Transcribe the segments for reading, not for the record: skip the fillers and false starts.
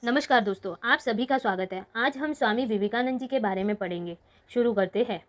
नमस्कार दोस्तों, आप सभी का स्वागत है। आज हम स्वामी विवेकानंद जी के बारे में पढ़ेंगे। शुरू करते हैं।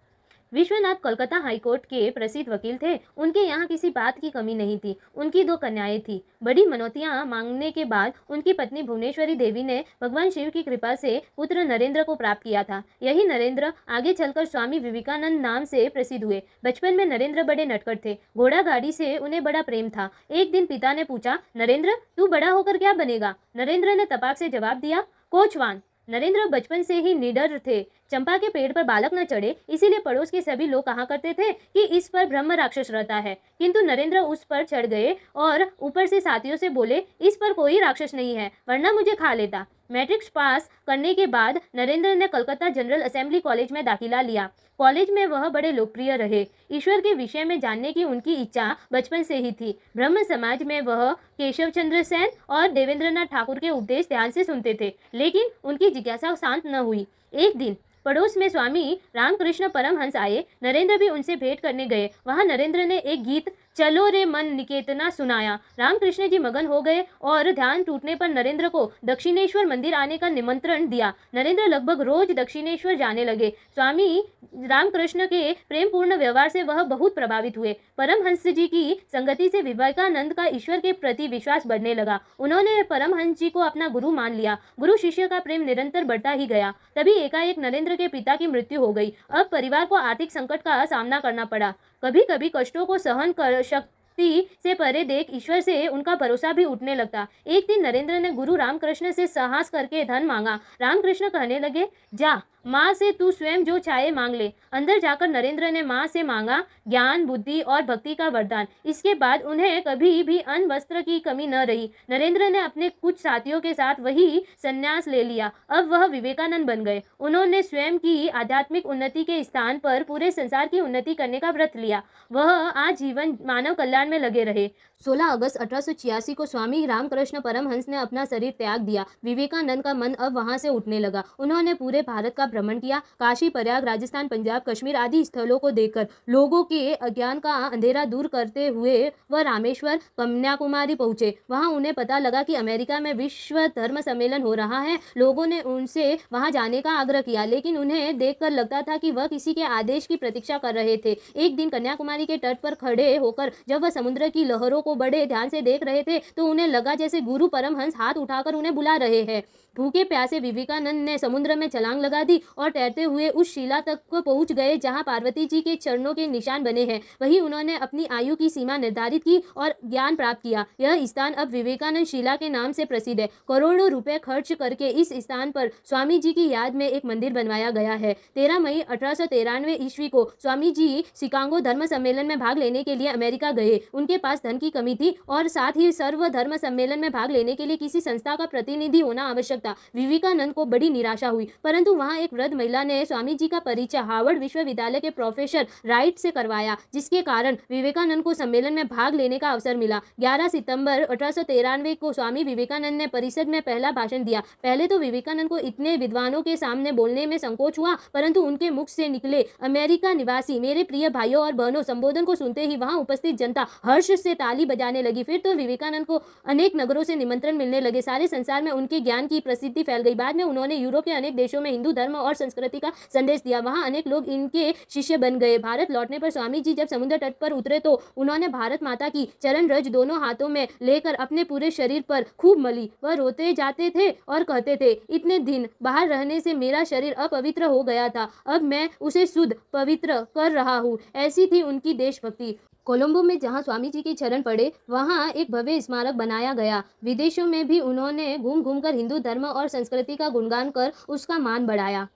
विश्वनाथ कोलकाता हाईकोर्ट के प्रसिद्ध वकील थे। उनके यहाँ किसी बात की कमी नहीं थी। उनकी दो कन्याएं थी। बड़ी मनौतियां मांगने के बाद उनकी पत्नी भुवनेश्वरी देवी ने भगवान शिव की कृपा से पुत्र नरेंद्र को प्राप्त किया था। यही नरेंद्र आगे चलकर स्वामी विवेकानंद नाम से प्रसिद्ध हुए। बचपन में नरेंद्र बड़े नटखट थे। घोड़ा गाड़ी से उन्हें बड़ा प्रेम था। एक दिन पिता ने पूछा, नरेंद्र तू बड़ा होकर क्या बनेगा? नरेंद्र ने तपाक से जवाब दिया, कोचवान। नरेंद्र बचपन से ही निडर थे। चंपा के पेड़ पर बालक न चढ़े, इसीलिए पड़ोस के सभी लोग कहा करते थे कि इस पर ब्रह्म राक्षस रहता है। किंतु नरेंद्र उस पर चढ़ गए और ऊपर से साथियों से बोले, इस पर कोई राक्षस नहीं है, वरना मुझे खा लेता। मैट्रिक्स पास करने के बाद नरेंद्र ने कलकत्ता जनरल असेंबली कॉलेज में दाखिला लिया। कॉलेज में वह बड़े लोकप्रिय रहे। ईश्वर के विषय में जानने की उनकी इच्छा बचपन से ही थी। ब्रह्म समाज में वह केशव चंद्र सेन और देवेंद्रनाथ ठाकुर के उपदेश ध्यान से सुनते थे, लेकिन उनकी जिज्ञासा शांत न हुई। एक दिन पड़ोस में स्वामी रामकृष्ण परमहंस आए। नरेंद्र भी उनसे भेंट करने गए। वहां नरेंद्र ने एक गीत चलो रे मन निकेतना सुनाया। रामकृष्ण जी मगन हो गए और ध्यान टूटने पर नरेंद्र को दक्षिणेश्वर मंदिर आने का निमंत्रण दिया। नरेंद्र लगभग रोज दक्षिणेश्वर जाने लगे। स्वामी रामकृष्ण के प्रेमपूर्ण व्यवहार से वह बहुत प्रभावित हुए। परमहंस जी की संगति से विवेकानंद का ईश्वर के प्रति विश्वास बढ़ने लगा। उन्होंने परमहंस जी को अपना गुरु मान लिया। गुरु शिष्य का प्रेम निरंतर बढ़ता ही गया। तभी एकाएक नरेंद्र के पिता की मृत्यु हो गई। अब परिवार को आर्थिक संकट का सामना करना पड़ा। कभी कभी कष्टों को सहन कर शक्ति से परे देख ईश्वर से उनका भरोसा भी उठने लगता। एक दिन नरेंद्र ने गुरु रामकृष्ण से साहस करके धन मांगा। रामकृष्ण कहने लगे, जा माँ से तू स्वयं जो चाहे मांग ले। अंदर जाकर नरेंद्र ने माँ से मांगा ज्ञान, बुद्धि और भक्ति का वरदान। इसके बाद उन्हें कभी भी अन्न वस्त्र की कमी न रही। नरेंद्र ने अपने कुछ साथियों के साथ वही संन्यास ले लिया। अब वह विवेकानंद बन गए। उन्होंने स्वयं की आध्यात्मिक उन्नति के स्थान पर पूरे संसार की उन्नति करने का व्रत लिया। वह आजीवन मानव कल्याण में लगे रहे। 16 अगस्त 1886 को स्वामी रामकृष्ण परमहंस ने अपना शरीर त्याग दिया। विवेकानंद का मन अब वहां से उठने लगा। उन्होंने पूरे भारत का भ्रमण किया। काशी, प्रयाग, राजस्थान, पंजाब, कश्मीर आदि स्थलों को देखकर लोगों के अज्ञान का अंधेरा दूर करते हुए वह रामेश्वर, कन्याकुमारी पहुंचे। वहां उन्हें पता लगा कि अमेरिका में विश्व धर्म सम्मेलन हो रहा है। लोगों ने उनसे वहां जाने का आग्रह किया, लेकिन उन्हें देखकर लगता था कि वह किसी के आदेश की प्रतीक्षा कर रहे थे। एक दिन कन्याकुमारी के तट पर खड़े होकर जब वह समुद्र की लहरों को बड़े ध्यान से देख रहे थे तो उन्हें लगा जैसे गुरु परमहंस हाथ उठाकर उन्हें बुला रहे हैं। भूखे प्यासे विवेकानंद ने समुद्र में छलांग लगा दी और तैरते हुए उस शिला तक पहुंच गए जहां पार्वती जी के चरणों के निशान बने हैं। वहीं उन्होंने अपनी आयु की सीमा निर्धारित की और ज्ञान प्राप्त किया। यह स्थान अब विवेकानंद शिला के नाम से प्रसिद्ध है। करोड़ों रुपए खर्च करके इस स्थान पर स्वामी जी की याद में एक मंदिर बनवाया गया है। 13 मई 1893 ईस्वी को स्वामी जी शिकागो धर्म सम्मेलन में भाग लेने के लिए अमेरिका गए। उनके पास धन की कमी थी और साथ ही सर्व धर्म सम्मेलन में भाग लेने के लिए किसी संस्था का प्रतिनिधि होना आवश्यक था। विवेकानंद को बड़ी निराशा हुई, परंतु वहां एक वृद्ध महिला ने स्वामी जी का परिचय हार्वर्ड विश्वविद्यालय के प्रोफेसर राइट से करवाया, जिसके कारण विवेकानंद को सम्मेलन में भाग लेने का अवसर मिला। 11 सितंबर 1893 को स्वामी विवेकानंद ने परिषद में पहला भाषण दिया। पहले तो विवेकानंद को इतने विद्वानों के सामने बोलने में संकोच हुआ, परंतु उनके मुख से निकले अमेरिका निवासी मेरे प्रिय भाइयों और बहनों संबोधन को सुनते ही वहां उपस्थित जनता हर्ष से ताली बजाने लगी। फिर तो विवेकानंद को अनेक नगरों से निमंत्रण मिलने लगे। सारे संसार में उनके ज्ञान की प्रसिद्धि फैल गई। बाद में उन्होंने यूरोप के अनेक देशों में हिंदू धर्म और संस्कृति का संदेश दिया। वहां अनेक लोग इनके शिष्य बन गए। भारत लौटने पर स्वामी जी जब समुद्र तट पर उतरे तो उन्होंने भारत माता की चरण रज दोनों हाथों में लेकर अपने पूरे शरीर पर खूब मली। वह रोते जाते थे और कहते थे, इतने दिन बाहर रहने से मेरा शरीर अपवित्र हो गया था, अब मैं उसे शुद्ध पवित्र कर रहा हूँ। ऐसी थी उनकी देशभक्ति। कोलंबो में जहां स्वामी जी के चरण पड़े वहां एक भव्य स्मारक बनाया गया। विदेशों में भी उन्होंने घूम घूमकर हिंदू धर्म और संस्कृति का गुणगान कर उसका मान बढ़ाया।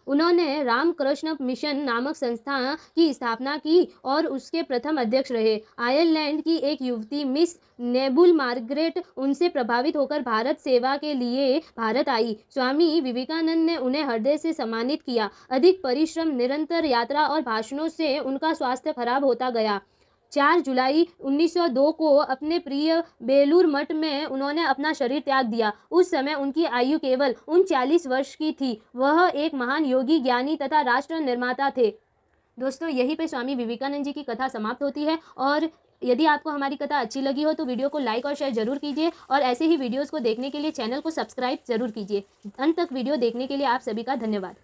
उन्होंने रामकृष्ण मिशन नामक संस्था की स्थापना की और उसके प्रथम अध्यक्ष रहे। आयरलैंड की एक युवती मिस नेबुल मार्गरेट उनसे प्रभावित होकर भारत सेवा के लिए भारत आई। स्वामी विवेकानंद ने उन्हें हृदय से सम्मानित किया। अधिक परिश्रम, निरंतर यात्रा और भाषणों से उनका स्वास्थ्य खराब होता गया। 4 जुलाई 1902 को अपने प्रिय बेलूर मठ में उन्होंने अपना शरीर त्याग दिया। उस समय उनकी आयु केवल 39 वर्ष की थी। वह एक महान योगी, ज्ञानी तथा राष्ट्र निर्माता थे। दोस्तों, यहीं पे स्वामी विवेकानंद जी की कथा समाप्त होती है और यदि आपको हमारी कथा अच्छी लगी हो तो वीडियो को लाइक और शेयर जरूर कीजिए और ऐसे ही वीडियोस को देखने के लिए चैनल को सब्सक्राइब जरूर कीजिए। अंत तक वीडियो देखने के लिए आप सभी का धन्यवाद।